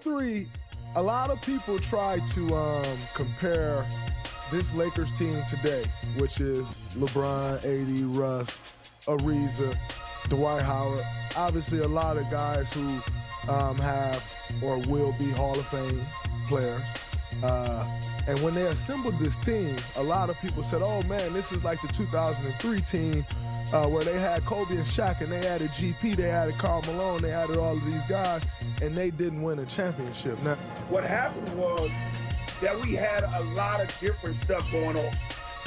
'03, a lot of people try to compare this Lakers team today, which is LeBron, AD, Russ, Ariza, Dwight Howard. Obviously, a lot of guys who have or will be Hall of Fame players. And when they assembled this team, a lot of people said, oh man, this is like the 2003 team where they had Kobe and Shaq, and they added GP, they added Karl Malone, they added all of these guys, and they didn't win a championship. Now, what happened was that we had a lot of different stuff going on.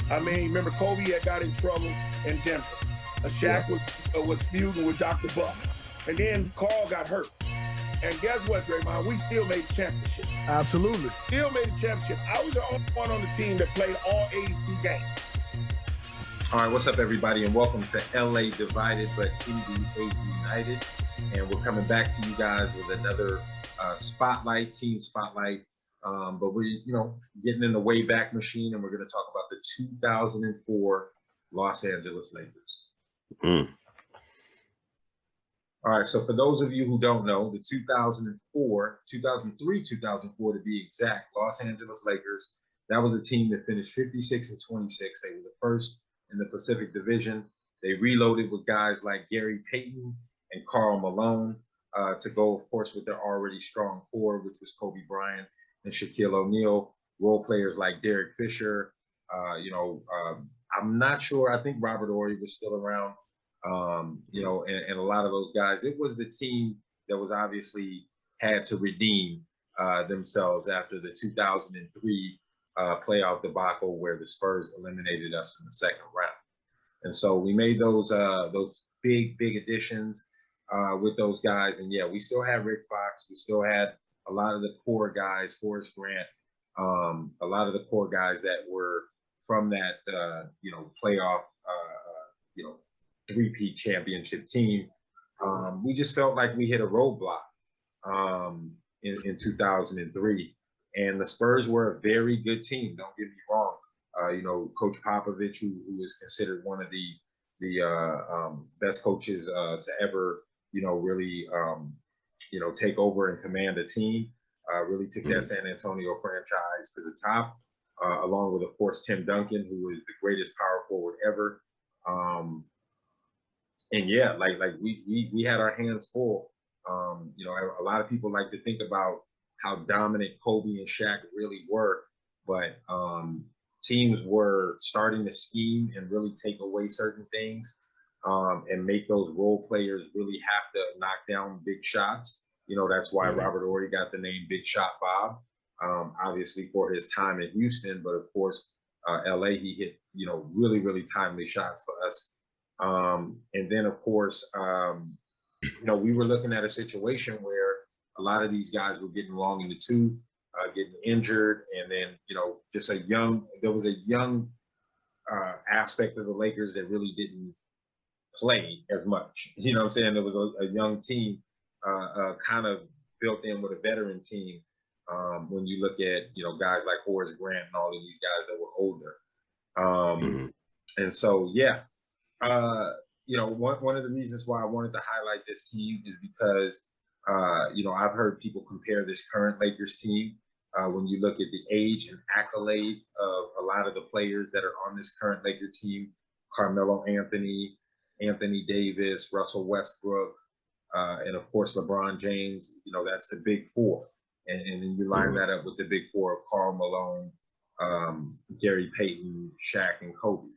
I mean, remember Kobe had got in trouble in Denver. Shaq was feuding with Dr. Buck. And then Karl got hurt. And guess what, Draymond? We still made the championship. Absolutely. Still made the championship. I was the only one on the team that played all 82 games. All right, what's up, everybody, and welcome to LA Divided but NBA United. And we're coming back to you guys with another team spotlight. But we're, getting in the Wayback Machine, and we're going to talk about the 2004 Los Angeles Lakers. All right, so for those of you who don't know, the 2003, 2004 to be exact, Los Angeles Lakers, that was a team that finished 56-26. They were the first in the Pacific Division. They reloaded with guys like Gary Payton and Karl Malone to go, of course, with their already strong core, which was Kobe Bryant and Shaquille O'Neal, role players like Derek Fisher. I'm not sure. I think Robert Horry was still around. And a lot of those guys. It was the team that was obviously had to redeem themselves after the 2003 playoff debacle where the Spurs eliminated us in the second round. And so we made those big additions with those guys. And yeah, we still had Rick Fox. We still had a lot of the core guys, Forrest Grant, a lot of the core guys that were from that, playoff, three-peat championship team. We just felt like we hit a roadblock in 2003. And the Spurs were a very good team, don't get me wrong. Coach Popovich, who was considered one of the best coaches to ever, really, take over and command a team, really took that San Antonio franchise to the top, along with, of course, Tim Duncan, who was the greatest power forward ever. And yeah, we had our hands full. A lot of people like to think about how dominant Kobe and Shaq really were, but teams were starting to scheme and really take away certain things and make those role players really have to knock down big shots. That's why Robert Horry got the name Big Shot Bob, obviously for his time in Houston, but of course, LA, he hit, really, really timely shots for us. And then, of course, we were looking at a situation where a lot of these guys were getting long in the tooth, getting injured, and then, there was a young aspect of the Lakers that really didn't play as much. You know what I'm saying? There was a young team kind of built in with a veteran team when you look at, guys like Horace Grant and all of these guys that were older. And so, yeah. One of the reasons why I wanted to highlight this team is because, I've heard people compare this current Lakers team when you look at the age and accolades of a lot of the players that are on this current Laker team: Carmelo Anthony, Anthony Davis, Russell Westbrook, and of course LeBron James. That's the big four, and then you line that up with the big four of Karl Malone, Gary Payton, Shaq, and Kobe.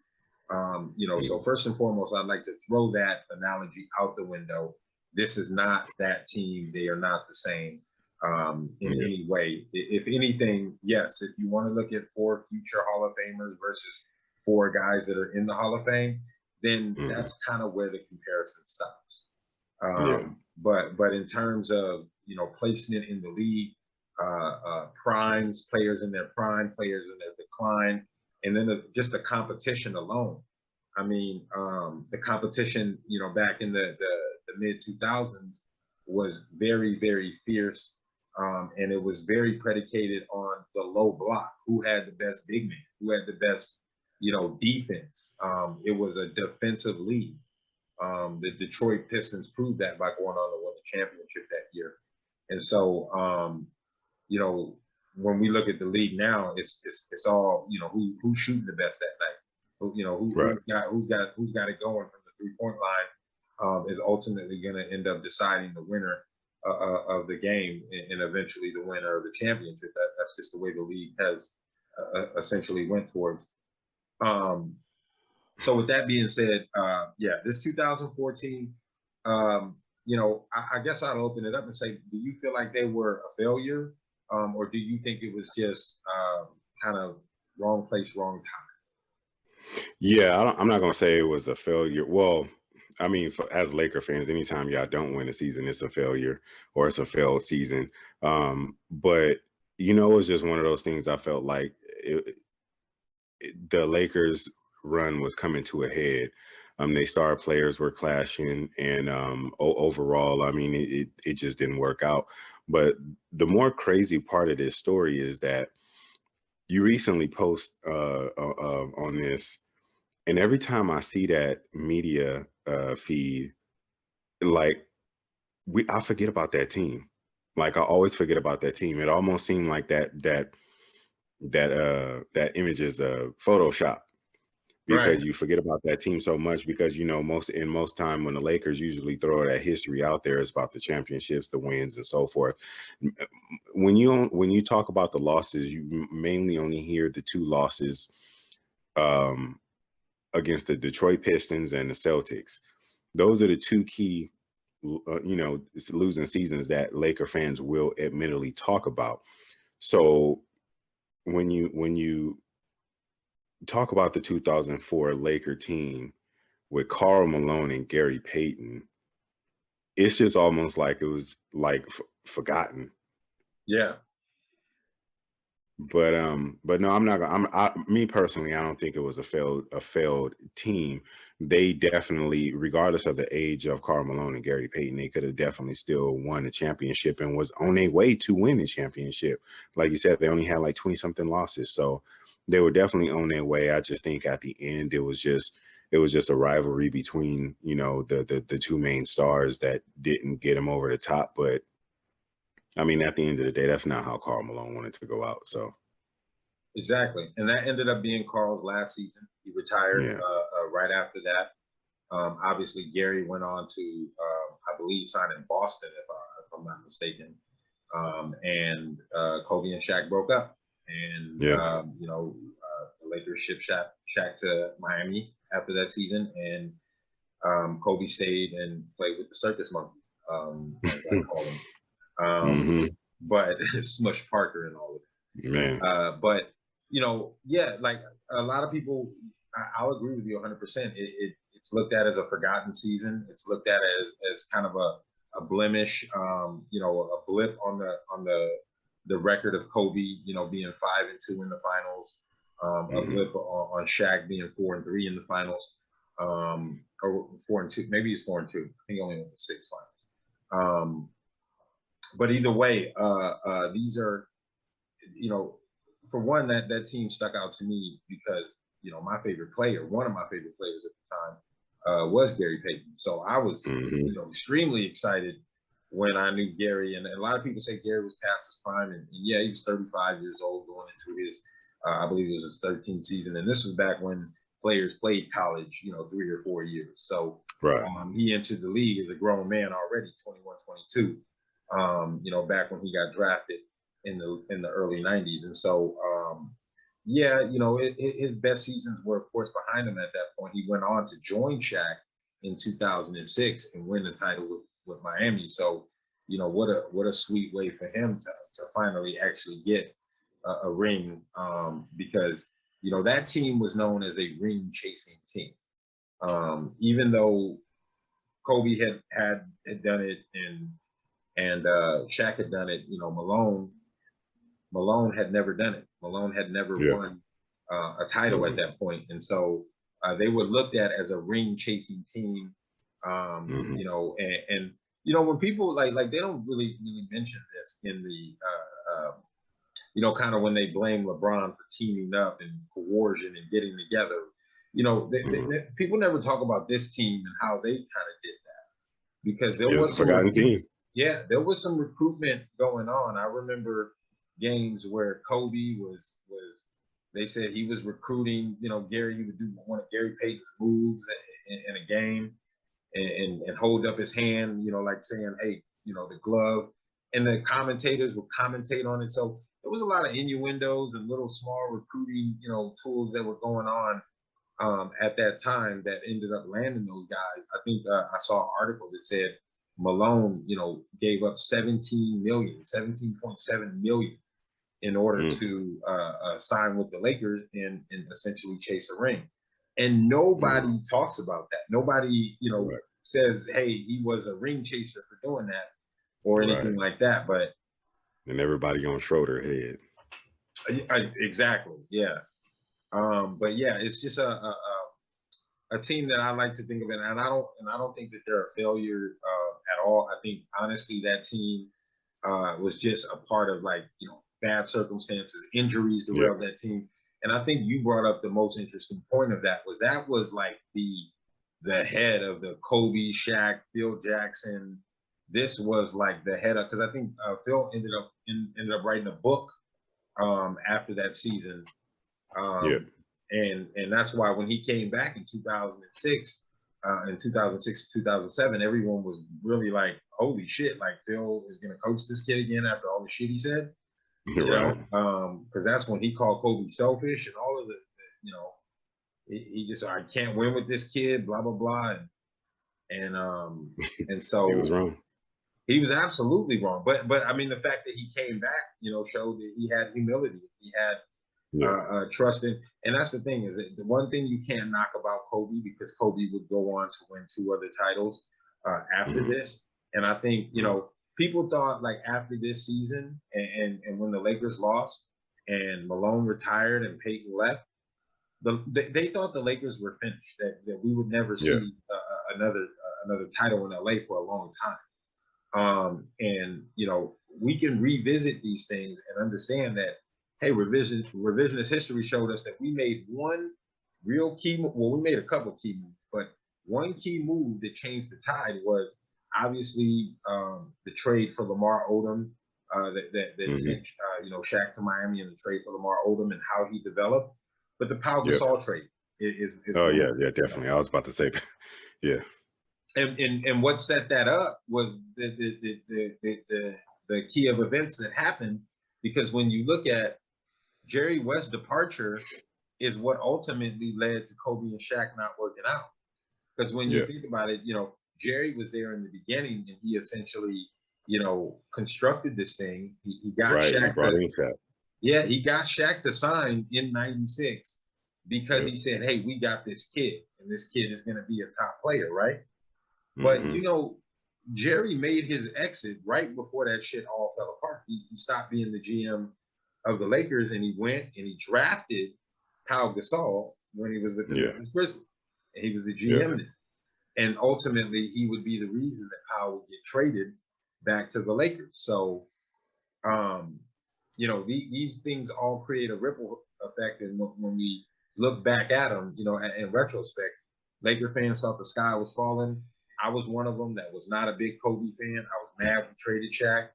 So first and foremost, I'd like to throw that analogy out the window. This is not that team. They are not the same in any way. If anything, yes, if you want to look at 4 future Hall of Famers versus 4 guys that are in the Hall of Fame, then that's kind of where the comparison stops. But in terms of, placement in the league, primes, players in their prime, players in their decline, and then just the competition alone. I mean, the competition, back in the mid 2000s was very, very fierce. And it was very predicated on the low block. Who had the best big man? Who had the best, defense? It was a defensive league. The Detroit Pistons proved that by going on to win the championship that year. And so, you know, when we look at the league now, it's all, you know, who's shooting the best that night. You know, Right. who's got it going from the 3-point line is ultimately going to end up deciding the winner of the game and eventually the winner of the championship. That's just the way the league has essentially went towards. So with that being said, yeah, this 2014, you know, I guess I'll open it up and say, do you feel like they were a failure, or do you think it was just kind of wrong place, wrong time? Yeah, I'm not going to say it was a failure. Well, I mean, as Laker fans, anytime y'all don't win a season, it's a failure or it's a failed season. But, you know, it was just one of those things I felt like the Lakers run was coming to a head. They star players were clashing, and overall, I mean, it just didn't work out. But the more crazy part of this story is that you recently post on this, and every time I see that media feed, like I forget about that team. Like I always forget about that team. It almost seemed like that image is Photoshop, Right. because you forget about that team so much, because, you know, most time when the Lakers usually throw that history out there, it's about the championships, the wins, and so forth. When you talk about the losses, you mainly only hear the two losses against the Detroit Pistons and the Celtics. Those are the two key, you know, losing seasons that Laker fans will admittedly talk about. So when you talk about the 2004 Laker team with Karl Malone and Gary Payton, it's just almost like it was like forgotten. Yeah. But no, I'm not gonna. Me personally, I don't think it was a failed team. They definitely, regardless of the age of Karl Malone and Gary Payton, they could have definitely still won the championship and was on their way to win the championship. Like you said, they only had like 20 something losses, so they were definitely on their way. I just think at the end it was just a rivalry between, you know, the two main stars that didn't get them over the top. But I mean, at the end of the day, that's not how Karl Malone wanted to go out. So Exactly. And that ended up being Karl's last season. He retired yeah. right after that. Obviously, Gary went on to, I believe, sign in Boston, if I'm not mistaken. And Kobe and Shaq broke up. And, Yeah. you know, the Lakers shipped Shaq to Miami after that season. And Kobe stayed and played with the circus monkeys, as I call them. But Smush Parker and all of it. Man. But, you know, yeah, like a lot of people, I'll agree with you 100%. It's looked at as a forgotten season. It's looked at as kind of a blemish, you know, a blip on the record of Kobe, you know, being 5-2 in the finals, a blip on Shaq being 4-3 in the finals, or 4-2, maybe it's 4-2. I think he only went to 6 finals. But either way, these are, you know, for one, that team stuck out to me because, you know, one of my favorite players at the time was Gary Payton. So I was, you know, extremely excited when I knew Gary. And a lot of people say Gary was past his prime. And yeah, he was 35 years old going into his, I believe it was his 13th season. And this was back when players played college, you know, 3 or 4 years. So he entered the league as a grown man already, 21, 22. You know, back when he got drafted in the early 90s. And so, yeah, you know, his best seasons were, of course, behind him at that point. He went on to join Shaq in 2006 and win the title with Miami. So, you know, what a sweet way for him to finally actually get a ring, because, you know, that team was known as a ring chasing team. Even though Kobe had done it and Shaq had done it, you know, Malone had never done it. Malone had never won a title at that point. And so they were looked at as a ring chasing team, you know, and, you know, when people like they don't really mention this in the, you know, kind of when they blame LeBron for teaming up and coercion and getting together, you know, people never talk about this team and how they kind of did that, because there was a forgotten team. Yeah, there was some recruitment going on. I remember games where Kobe was they said he was recruiting, Gary, he would do one of Gary Payton's moves in a game and hold up his hand, like saying, hey, the glove. And the commentators would commentate on it. So there was a lot of innuendos and little small recruiting, tools that were going on at that time that ended up landing those guys. I think I saw an article that said Malone, gave up 17.7 million in order to sign with the Lakers and essentially chase a ring. And nobody talks about that. Nobody, says, hey, he was a ring chaser for doing that or anything like that. But and everybody on Schroeder head. Exactly. Yeah. But yeah, it's just a team that I like to think of it, and I don't think that they're a failure at all. I think honestly that team was just a part of bad circumstances, injuries derailed that team. And I think you brought up the most interesting point of that was like the head of the Kobe, Shaq, Phil Jackson. This was like the head of, because I think Phil ended up writing a book after that season. And that's why when he came back in 2006, 2007, everyone was really like, holy shit, like Phil is going to coach this kid again after all the shit he said. Because that's when he called Kobe selfish and all of the he just, I can't win with this kid, blah, blah, blah. And so he was wrong. He was absolutely wrong. But I mean, the fact that he came back, showed that he had humility. He had trust in. And that's the thing, is that the one thing you can't knock about Kobe, because Kobe would go on to win 2 other titles after this. And I think, people thought like after this season and when the Lakers lost and Malone retired and Payton left, they thought the Lakers were finished, that we would never see another title in LA for a long time. And we can revisit these things and understand that, hey, revisionist history showed us that we made one real key move. Well, we made a couple key moves, but one key move that changed the tide was obviously the trade for Lamar Odom that sent Shaq to Miami, and the trade for Lamar Odom and how he developed. But the Pau Gasol trade is definitely. I was about to say, And what set that up was the key of events that happened, because when you look at Jerry West's departure is what ultimately led to Kobe and Shaq not working out. Because when you think about it, Jerry was there in the beginning, and he essentially, constructed this thing. He got Shaq. He got Shaq to sign in '96 because he said, hey, we got this kid, and this kid is going to be a top player, right? But, Jerry made his exit right before that shit all fell apart. He stopped being the GM of the Lakers, and he went and he drafted Pau Gasol when he was with the Grizzlies. And he was the GM then. And ultimately, he would be the reason that Pau would get traded back to the Lakers. So, these things all create a ripple effect. And when we look back at them, in retrospect, Laker fans thought the sky was falling. I was one of them that was not a big Kobe fan. I was mad we traded Shaq.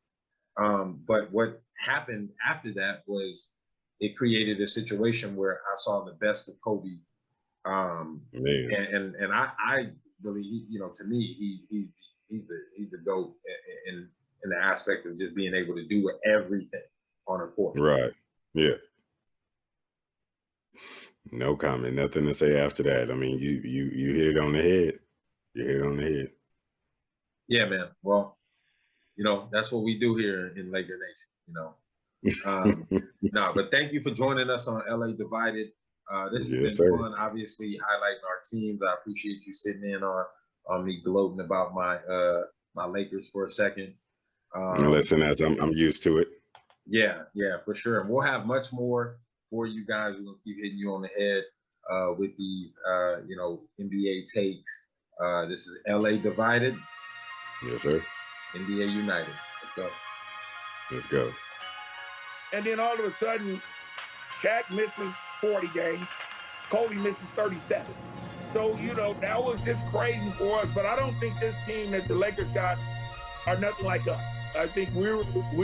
But what happened after that was it created a situation where I saw the best of Kobe. And I really, to me, he's the GOAT in the aspect of just being able to do everything on a court. Right. Yeah. No comment. Nothing to say after that. I mean, you hit it on the head. You hit it on the head. Yeah, man. Well, that's what we do here in Laker Nation, No, but thank you for joining us on LA Divided. This has been fun, obviously, highlighting our teams. I appreciate you sitting in on me gloating about my Lakers for a second. Listen, as I'm used to it. Yeah, for sure. And we'll have much more for you guys. We're going to keep hitting you on the head with these, NBA takes. This is LA Divided. Yes, sir. NBA United. Let's go. Let's go. And then all of a sudden, Shaq misses 40 games. Kobe misses 37. So, that was just crazy for us. But I don't think this team that the Lakers got are nothing like us. I think we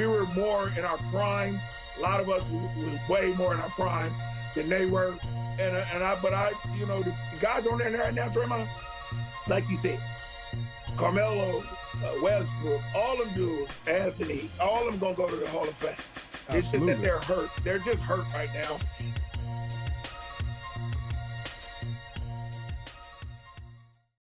were more in our prime. A lot of us was way more in our prime than they were. But you know, the guys on there right now, Draymond, like you said, Carmelo, Westbrook, all them dudes, Anthony, all of them gonna go to the Hall of Fame. It's just that they're hurt. They're just hurt right now.